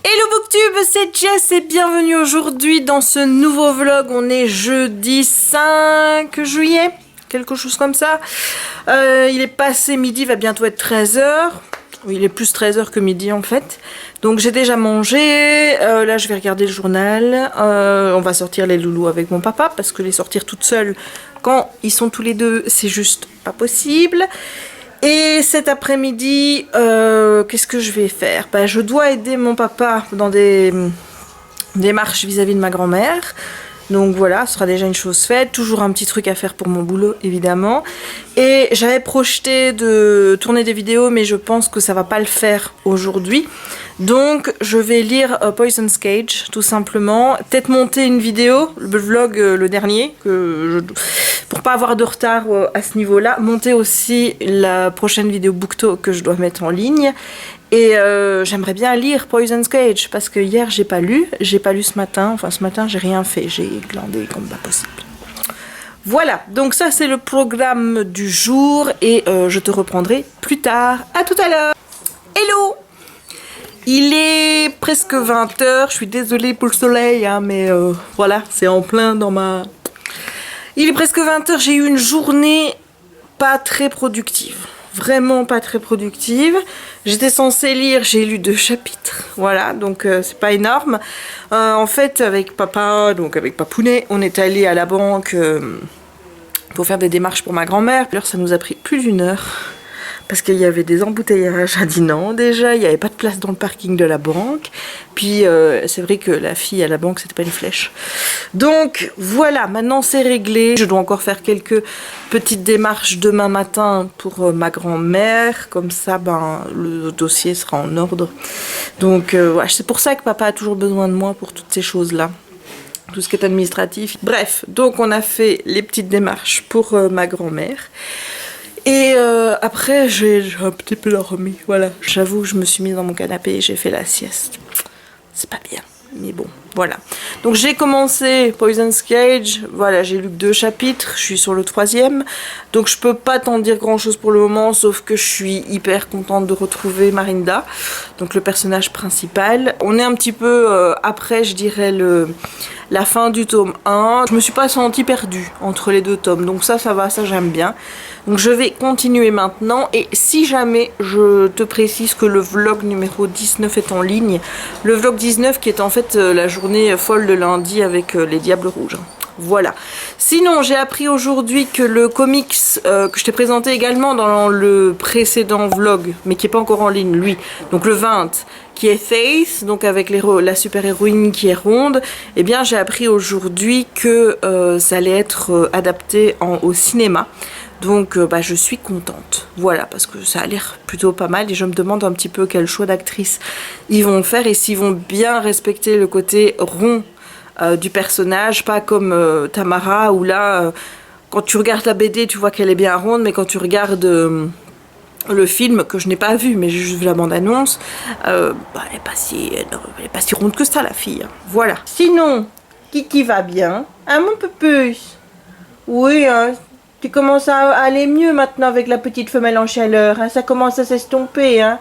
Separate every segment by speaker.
Speaker 1: Hello Booktube, c'est Jess et bienvenue aujourd'hui dans ce nouveau vlog. On est jeudi 5 juillet, quelque chose comme ça. Il est passé midi, il va bientôt être 13h. Oui, il est plus 13h que midi en fait. Donc j'ai déjà mangé, là je vais regarder le journal. On va sortir les loulous avec mon papa parce que les sortir toute seule quand ils sont tous les deux, c'est juste pas possible. Et cet après-midi, qu'est-ce que je vais faire? Je dois aider mon papa dans des démarches vis-à-vis de ma grand-mère. Donc voilà, ce sera déjà une chose faite. Toujours un petit truc à faire pour mon boulot, évidemment. Et j'avais projeté de tourner des vidéos, mais je pense que ça va pas le faire aujourd'hui. Donc je vais lire Poison's Cage, tout simplement. Peut-être monter une vidéo, le vlog, le dernier, pour pas avoir de retard à ce niveau-là. Monter aussi la prochaine vidéo BookTok que je dois mettre en ligne. Et j'aimerais bien lire Poison's Cage parce que hier j'ai pas lu ce matin, enfin ce matin j'ai rien fait, j'ai glandé comme pas possible. Voilà, donc ça c'est le programme du jour et je te reprendrai plus tard. À tout à l'heure. Hello. Il est presque 20h, je suis désolée pour le soleil, hein, mais voilà, c'est en plein dans ma... Il est presque 20h, j'ai eu une journée pas très productive. Vraiment pas très productive. J'étais censée lire, j'ai lu 2 chapitres. Voilà, donc c'est pas énorme. En fait, avec papa, donc avec Papounet, on est allé à la banque pour faire des démarches pour ma grand-mère. Alors ça nous a pris plus d'1 heure. Parce qu'il y avait des embouteillages à Dinan déjà, il n'y avait pas de place dans le parking de la banque. Puis c'est vrai que la fille à la banque, c'était pas une flèche. Donc voilà, maintenant c'est réglé. Je dois encore faire quelques petites démarches demain matin pour ma grand-mère. Comme ça, le dossier sera en ordre. Donc ouais, c'est pour ça que papa a toujours besoin de moi pour toutes ces choses-là. Tout ce qui est administratif. Bref, donc on a fait les petites démarches pour ma grand-mère. Et après, j'ai un petit peu dormi, voilà. J'avoue que je me suis mise dans mon canapé et j'ai fait la sieste. C'est pas bien, mais bon, voilà. Donc j'ai commencé Poison's Cage, voilà, j'ai lu que 2 chapitres, je suis sur le 3e. Donc je peux pas t'en dire grand chose pour le moment, sauf que je suis hyper contente de retrouver Marinda, donc le personnage principal. On est un petit peu après, je dirais, la fin du tome 1. Je me suis pas sentie perdue entre les 2 tomes, donc ça va, ça j'aime bien. Donc je vais continuer maintenant et si jamais je te précise que le vlog numéro 19 est en ligne, le vlog 19 qui est en fait la journée folle de lundi avec les Diables Rouges. Voilà. Sinon, j'ai appris aujourd'hui que le comics que je t'ai présenté également dans le précédent vlog, mais qui n'est pas encore en ligne, lui, donc le 20, qui est Faith, donc avec la super-héroïne qui est ronde, eh bien j'ai appris aujourd'hui que ça allait être adapté au cinéma. Donc je suis contente, voilà, parce que ça a l'air plutôt pas mal et je me demande un petit peu quel choix d'actrice ils vont faire et s'ils vont bien respecter le côté rond du personnage, pas comme Tamara où là, quand tu regardes la BD tu vois qu'elle est bien ronde, mais quand tu regardes le film, que je n'ai pas vu mais j'ai juste vu la bande-annonce, elle est pas si ronde que ça la fille, voilà. Sinon, Kiki va bien, hein mon pupus? Oui, hein. Tu commences à aller mieux maintenant avec la petite femelle en chaleur, hein. Ça commence à s'estomper, hein.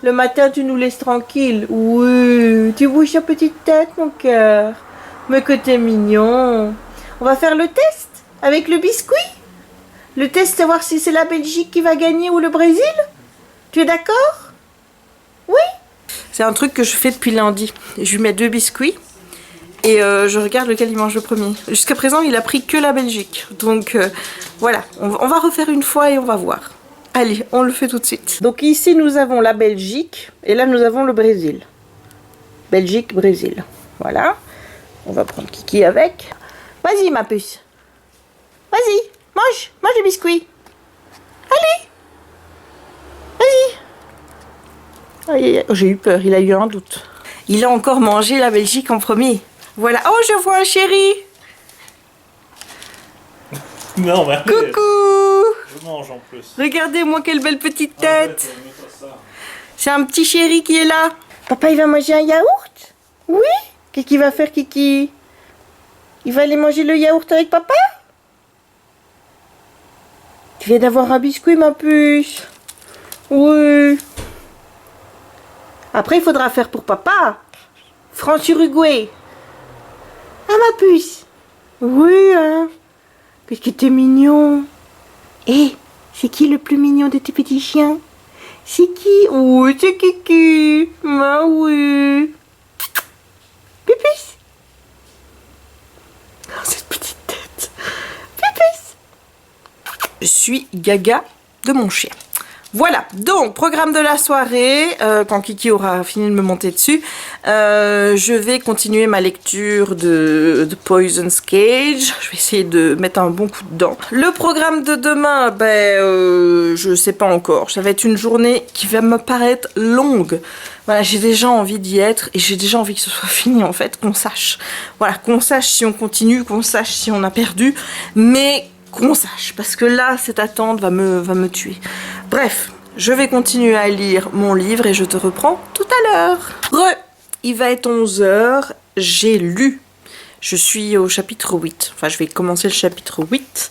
Speaker 1: Le matin, tu nous laisses tranquille. Oui, tu bouges ta petite tête, mon cœur. Mais que t'es mignon. On va faire le test avec le biscuit. Le test, savoir si c'est la Belgique qui va gagner ou le Brésil. Tu es d'accord? Oui. C'est un truc que je fais depuis lundi. Je lui mets 2 biscuits. Et je regarde lequel il mange le premier. Jusqu'à présent, il a pris que la Belgique. Donc voilà, on va refaire une fois et on va voir. Allez, on le fait tout de suite. Donc ici, nous avons la Belgique. Et là, nous avons le Brésil. Belgique, Brésil. Voilà. On va prendre Kiki avec. Vas-y, ma puce. Vas-y, mange. Mange des biscuits. Allez. Vas-y. Aïe, aïe, aïe. Oh, j'ai eu peur, il a eu un doute. Il a encore mangé la Belgique en premier. Voilà. Oh, je vois un chéri.
Speaker 2: Non, mais
Speaker 1: coucou.
Speaker 2: Je mange en plus.
Speaker 1: Regardez-moi quelle belle petite tête. C'est un petit chéri qui est là. Papa, il va manger un yaourt? Oui. Qu'est-ce qu'il va faire, Kiki? Il va aller manger le yaourt avec papa? Tu viens d'avoir un biscuit, ma puce? Oui. Après, il faudra faire pour papa. France-Uruguay. Ah, ma puce. Oui, hein. Qu'est-ce que t'es mignon. Eh, c'est qui le plus mignon de tes petits chiens? C'est qui? Oui, c'est Kiki. Bah oui. Pépus. Oh, cette petite tête. Pépus. Je suis gaga de mon chien. Voilà, donc programme de la soirée, quand Kiki aura fini de me monter dessus, je vais continuer ma lecture de Poison's Cage, je vais essayer de mettre un bon coup dedans. Le programme de demain, je sais pas encore, ça va être une journée qui va me paraître longue. Voilà, j'ai déjà envie d'y être et j'ai déjà envie que ce soit fini en fait, qu'on sache. Voilà, qu'on sache si on continue, qu'on sache si on a perdu, mais qu'on sache, parce que là, cette attente va me tuer. Bref, je vais continuer à lire mon livre et je te reprends tout à l'heure. Il va être 11h, j'ai lu. Je suis au chapitre 8. Enfin, je vais commencer le chapitre 8.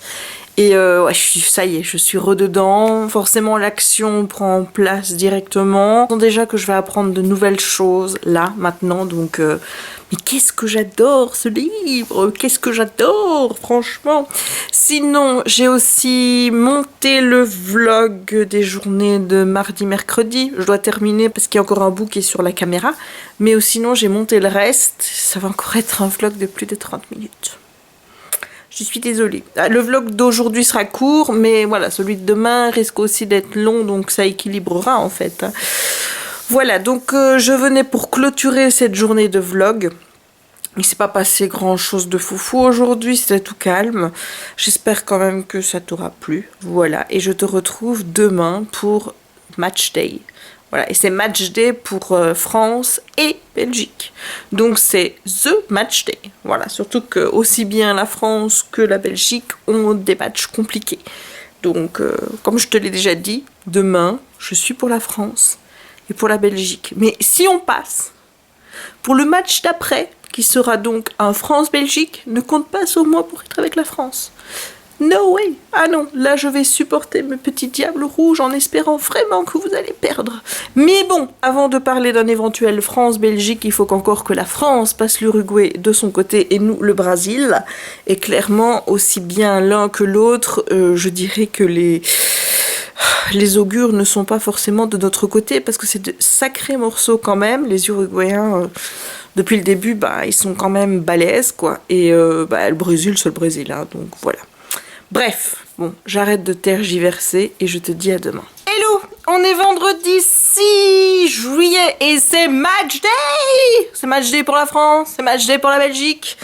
Speaker 1: Et ouais, ça y est, je suis rededans. Forcément, l'action prend place directement. Je sens déjà que je vais apprendre de nouvelles choses, là, maintenant. Donc, mais qu'est-ce que j'adore ce livre! Qu'est-ce que j'adore, franchement! Sinon, j'ai aussi monté le vlog des journées de mardi, mercredi. Je dois terminer parce qu'il y a encore un bout qui est sur la caméra. Mais sinon, j'ai monté le reste. Ça va encore être un vlog de plus de 30 minutes. Je suis désolée. Le vlog d'aujourd'hui sera court, mais voilà, celui de demain risque aussi d'être long, donc ça équilibrera en fait. Voilà, donc je venais pour clôturer cette journée de vlog. Il s'est pas passé grand chose de foufou aujourd'hui, c'était tout calme. J'espère quand même que ça t'aura plu. Voilà, et je te retrouve demain pour Match Day. Voilà, et c'est Match Day pour France et Belgique. Donc c'est THE Match Day. Voilà, surtout que aussi bien la France que la Belgique ont des matchs compliqués. Donc, comme je te l'ai déjà dit, demain, je suis pour la France et pour la Belgique. Mais si on passe pour le match d'après, qui sera donc un France-Belgique, ne compte pas sur moi pour être avec la France. No way! Ah non, là je vais supporter mes petits diables rouges en espérant vraiment que vous allez perdre. Mais bon, avant de parler d'un éventuel France-Belgique, il faut qu'encore que la France passe l'Uruguay de son côté et nous le Brésil. Et clairement, aussi bien l'un que l'autre, je dirais que les augures ne sont pas forcément de notre côté parce que c'est de sacrés morceaux quand même. Les Uruguayens, depuis le début, ils sont quand même balèzes, quoi. Et le Brésil, c'est le Brésil, hein, donc voilà. Bref, bon, j'arrête de tergiverser et je te dis à demain. Hello, on est vendredi 6 juillet et c'est Match Day! C'est Match Day pour la France, c'est Match Day pour la Belgique.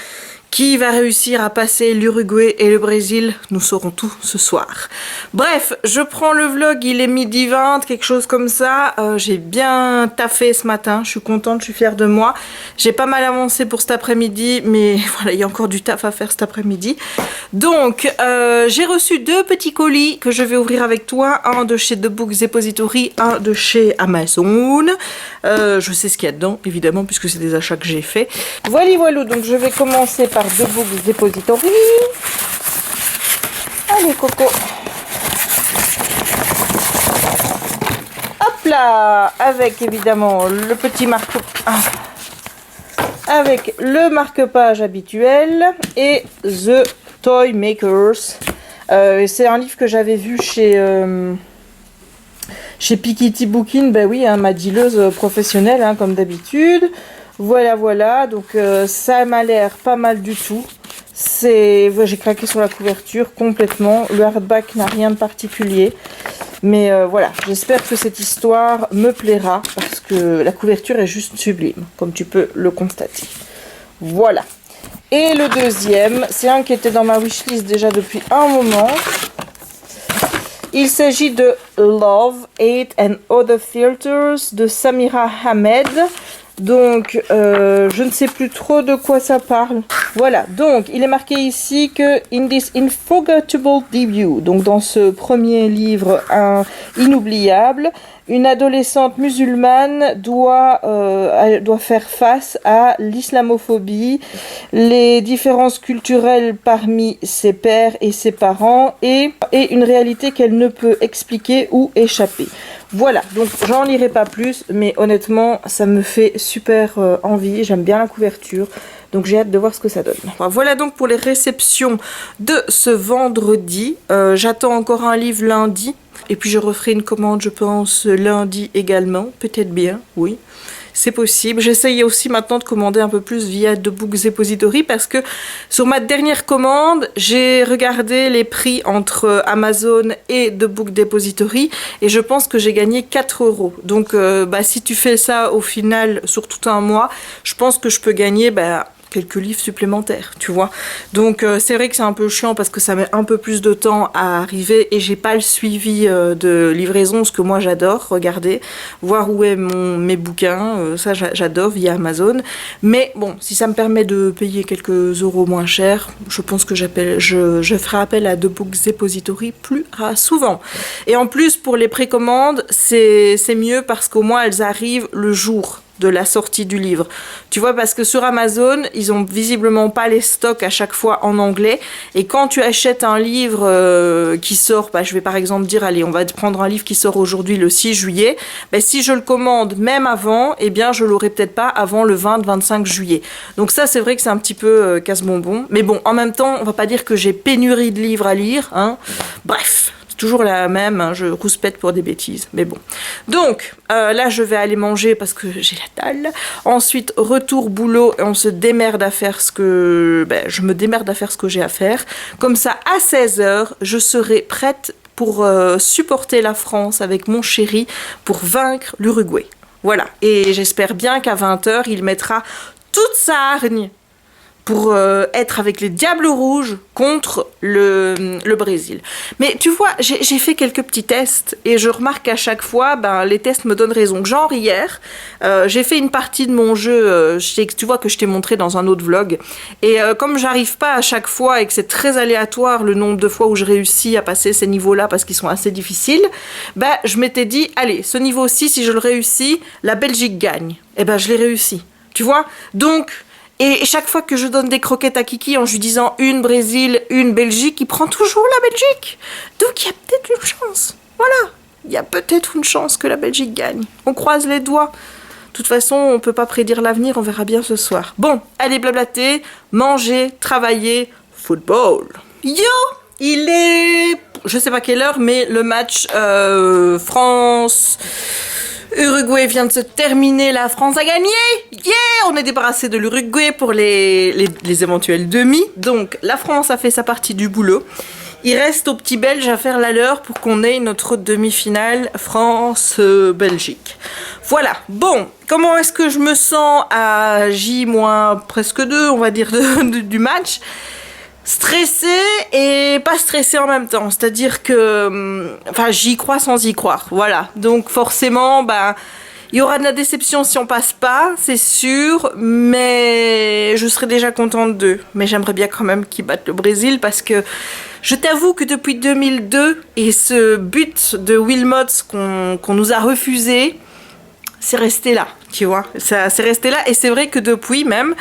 Speaker 1: Qui va réussir à passer l'Uruguay et le Brésil? Nous saurons tout ce soir. Bref, je prends le vlog, il est 12h20, quelque chose comme ça. J'ai bien taffé ce matin, je suis contente, je suis fière de moi. J'ai pas mal avancé pour cet après-midi, mais voilà, il y a encore du taf à faire cet après-midi. Donc, j'ai reçu 2 petits colis que je vais ouvrir avec toi. Un de chez The Books Depository, un de chez Amazon. Je sais ce qu'il y a dedans, évidemment, puisque c'est des achats que j'ai faits. Voilà, donc je vais commencer par The Books Depository. Allez, Coco. Hop là, avec évidemment le petit avec le marque-page habituel et The Toy Makers. C'est un livre que j'avais vu chez Piketty Booking, ben oui, hein, ma dealeuse professionnelle, hein, comme d'habitude. Voilà, donc ça m'a l'air pas mal du tout. J'ai craqué sur la couverture complètement. Le hardback n'a rien de particulier. Mais voilà, j'espère que cette histoire me plaira parce que la couverture est juste sublime, comme tu peux le constater. Voilà. Et le deuxième, c'est un qui était dans ma wishlist déjà depuis un moment. Il s'agit de Love, Hate and Other Filters de Samira Ahmed. Donc, je ne sais plus trop de quoi ça parle. Voilà, donc, il est marqué ici que « In this unforgettable debut », donc dans ce premier livre inoubliable, une adolescente musulmane doit faire face à l'islamophobie, les différences culturelles parmi ses pères et ses parents et une réalité qu'elle ne peut expliquer ou échapper. Voilà, donc j'en lirai pas plus, mais honnêtement, ça me fait super envie. J'aime bien la couverture, donc j'ai hâte de voir ce que ça donne. Voilà donc pour les réceptions de ce vendredi. J'attends encore un livre lundi, et puis je referai une commande, je pense, lundi également. Peut-être bien, oui. C'est possible. J'essaye aussi maintenant de commander un peu plus via The Books Depository parce que sur ma dernière commande, j'ai regardé les prix entre Amazon et The Book Depository et je pense que j'ai gagné 4 €. Donc si tu fais ça au final sur tout un mois, je pense que je peux gagner quelques livres supplémentaires, tu vois. Donc c'est vrai que c'est un peu chiant parce que ça met un peu plus de temps à arriver et j'ai pas le suivi de livraison, ce que moi j'adore, regarder, voir où est mes bouquins, ça j'adore via Amazon. Mais bon, si ça me permet de payer quelques euros moins cher, je pense que je ferai appel à The Books Depository plus souvent. Et en plus, pour les précommandes, c'est mieux parce qu'au moins elles arrivent le jour de la sortie du livre. Tu vois, parce que sur Amazon, ils ont visiblement pas les stocks à chaque fois en anglais. Et quand tu achètes un livre qui sort, je vais par exemple dire, allez, on va prendre un livre qui sort aujourd'hui le 6 juillet. Si je le commande même avant, eh bien, je l'aurai peut-être pas avant le 20-25 juillet. Donc ça, c'est vrai que c'est un petit peu casse-bonbon. Mais bon, en même temps, on va pas dire que j'ai pénurie de livres à lire, hein. Bref. Toujours la même, hein, je rouspète pour des bêtises, mais bon. Donc, là, je vais aller manger parce que j'ai la dalle. Ensuite, retour boulot et on se démerde à faire ce que... je me démerde à faire ce que j'ai à faire. Comme ça, à 16 h, je serai prête pour supporter la France avec mon chéri pour vaincre l'Uruguay. Voilà. Et j'espère bien qu'à 20 h, il mettra toute sa hargne pour être avec les Diables Rouges contre le Brésil. Mais tu vois, j'ai fait quelques petits tests et je remarque qu'à chaque fois, les tests me donnent raison. Genre hier, j'ai fait une partie de mon jeu, tu vois que je t'ai montré dans un autre vlog, et comme j'arrive pas à chaque fois et que c'est très aléatoire le nombre de fois où je réussis à passer ces niveaux-là parce qu'ils sont assez difficiles, je m'étais dit, allez, ce niveau-ci, si je le réussis, la Belgique gagne. Et je l'ai réussi, tu vois. Donc... Et chaque fois que je donne des croquettes à Kiki en lui disant une Brésil, une Belgique, il prend toujours la Belgique. Donc il y a peut-être une chance. Voilà. Il y a peut-être une chance que la Belgique gagne. On croise les doigts. De toute façon, on peut pas prédire l'avenir, on verra bien ce soir. Bon, allez blablater, manger, travailler, football. Yo, il est... Je sais pas quelle heure, mais le match France... Uruguay vient de se terminer, la France a gagné. Yeah, on est débarrassé de l'Uruguay pour les éventuels demi. Donc la France a fait sa partie du boulot. Il reste aux petits Belges à faire la leur pour qu'on ait notre demi-finale France-Belgique. Voilà, bon, comment est-ce que je me sens à J-presque 2, on va dire, du match ? Stressée et pas stressée en même temps, c'est-à-dire que j'y crois sans y croire, voilà. Donc forcément, il y aura de la déception si on passe pas, c'est sûr, mais je serai déjà contente d'eux. Mais j'aimerais bien quand même qu'ils battent le Brésil parce que je t'avoue que depuis 2002 et ce but de Wilmots qu'on nous a refusé, c'est resté là, tu vois. Ça, c'est resté là et c'est vrai que depuis même...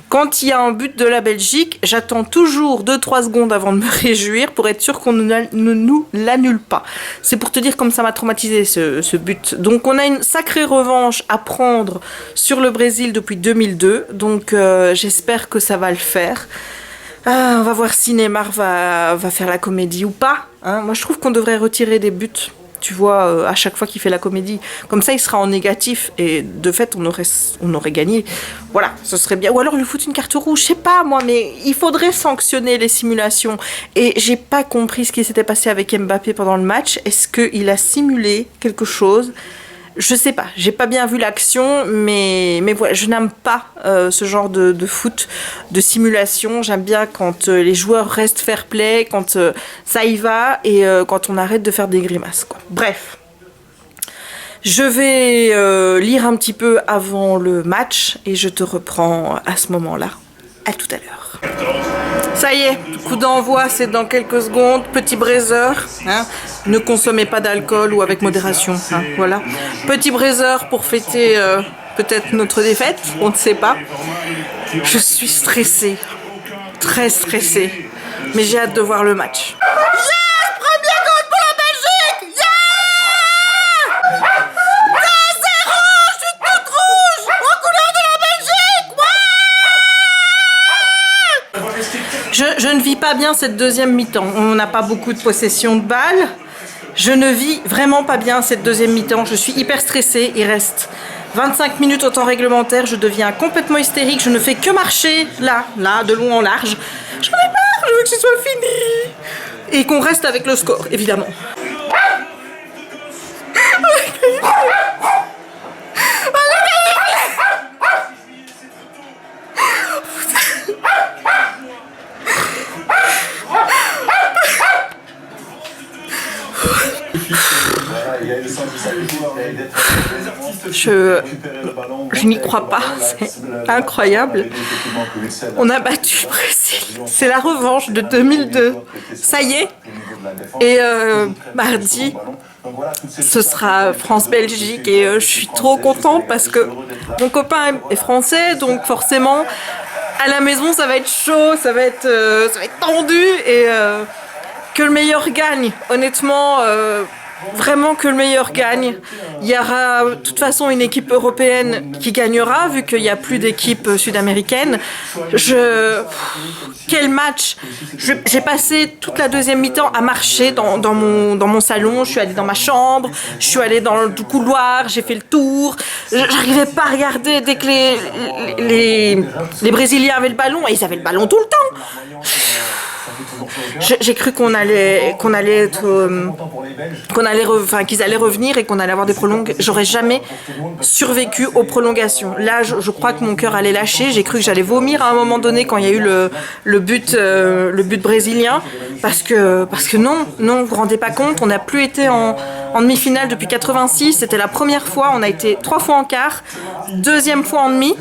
Speaker 1: Quand il y a un but de la Belgique, j'attends toujours 2-3 secondes avant de me réjouir pour être sûr qu'on ne nous l'annule pas. C'est pour te dire comme ça m'a traumatisé ce but. Donc on a une sacrée revanche à prendre sur le Brésil depuis 2002. Donc j'espère que ça va le faire. On va voir si Neymar va faire la comédie ou pas. Hein. Moi je trouve qu'on devrait retirer des buts. Tu vois, à chaque fois qu'il fait la comédie. Comme ça, il sera en négatif. Et de fait, on aurait gagné. Voilà, ce serait bien. Ou alors lui foutre une carte rouge, je sais pas moi, mais il faudrait sanctionner les simulations. Et j'ai pas compris ce qui s'était passé avec Mbappé pendant le match. Est-ce qu'il a simulé quelque chose ? Je sais pas, j'ai pas bien vu l'action, mais voilà, je n'aime pas ce genre de foot, de simulation. J'aime bien quand les joueurs restent fair play, quand ça y va et quand on arrête de faire des grimaces, quoi. Bref, je vais lire un petit peu avant le match et je te reprends à ce moment-là. À tout à l'heure. Ça y est, coup d'envoi, c'est dans quelques secondes. Petit braiser, hein. Ne consommez pas d'alcool ou avec modération, hein, voilà. Petit braiser pour fêter peut-être notre défaite, on ne sait pas. Je suis stressée, très stressée, mais j'ai hâte de voir le match. Yes, premier goal pour la Belgique. Yeah. vis pas bien cette deuxième mi-temps. On n'a pas beaucoup de possession de balles. Je ne vis vraiment pas bien cette deuxième mi-temps. Je suis hyper stressée. Il reste 25 minutes au temps réglementaire. Je deviens complètement hystérique. Je ne fais que marcher là, de long en large. J'en ai marre, je veux que ce soit fini. Et qu'on reste avec le score, évidemment. Je n'y crois pas, c'est incroyable. On a battu le Brésil. C'est la revanche de 2002. Ça y est. Et mardi, ce sera France-Belgique et je suis trop contente parce que mon copain est français, donc forcément à la maison ça va être chaud, ça va être tendu et que le meilleur gagne. Honnêtement, vraiment que le meilleur gagne. Il y aura de toute façon une équipe européenne qui gagnera vu qu'il n'y a plus d'équipe sud-américaine. Quel match! J'ai passé toute la deuxième mi-temps à marcher dans mon salon. Je suis allée dans ma chambre, je suis allée dans le couloir, j'ai fait le tour. J'arrivais pas à regarder dès que les Brésiliens avaient le ballon et ils avaient le ballon tout le temps. J'ai cru qu'ils allaient revenir et qu'on allait avoir des prolongations. J'aurais jamais survécu aux prolongations. Là, je crois que mon cœur allait lâcher. J'ai cru que j'allais vomir à un moment donné quand il y a eu le but brésilien. Parce que non, vous vous rendez pas compte, on n'a plus été en demi-finale depuis 86. C'était la première fois. On a été 3 fois en quart, deuxième fois en demi.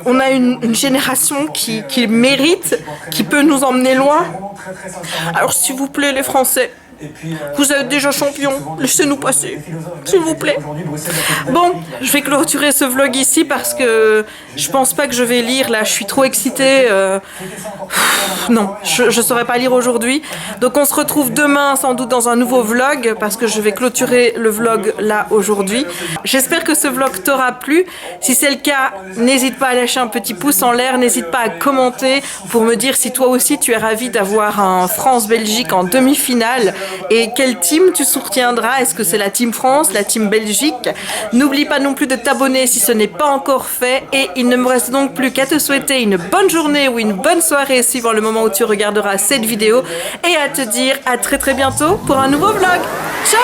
Speaker 1: On a une génération qui mérite, qui peut nous emmener loin. Alors s'il vous plaît les Français, vous êtes déjà champions, laissez-nous passer, s'il vous plaît. Bon, je vais clôturer ce vlog ici parce que je pense pas que je vais lire là, je suis trop excitée. Non, je saurais pas lire aujourd'hui. Donc on se retrouve demain sans doute dans un nouveau vlog parce que je vais clôturer le vlog là aujourd'hui. J'espère que ce vlog t'aura plu. Si c'est le cas, n'hésite pas à lâcher un petit pouce en l'air, n'hésite pas à commenter pour me dire si toi aussi tu es ravi d'avoir un France-Belgique en demi-finale. Et quelle team tu soutiendras? Est-ce que c'est la team France, la team Belgique? N'oublie pas non plus de t'abonner si ce n'est pas encore fait. Et il ne me reste donc plus qu'à te souhaiter une bonne journée ou une bonne soirée suivant le moment où tu regarderas cette vidéo. Et à te dire à très bientôt pour un nouveau vlog. Ciao!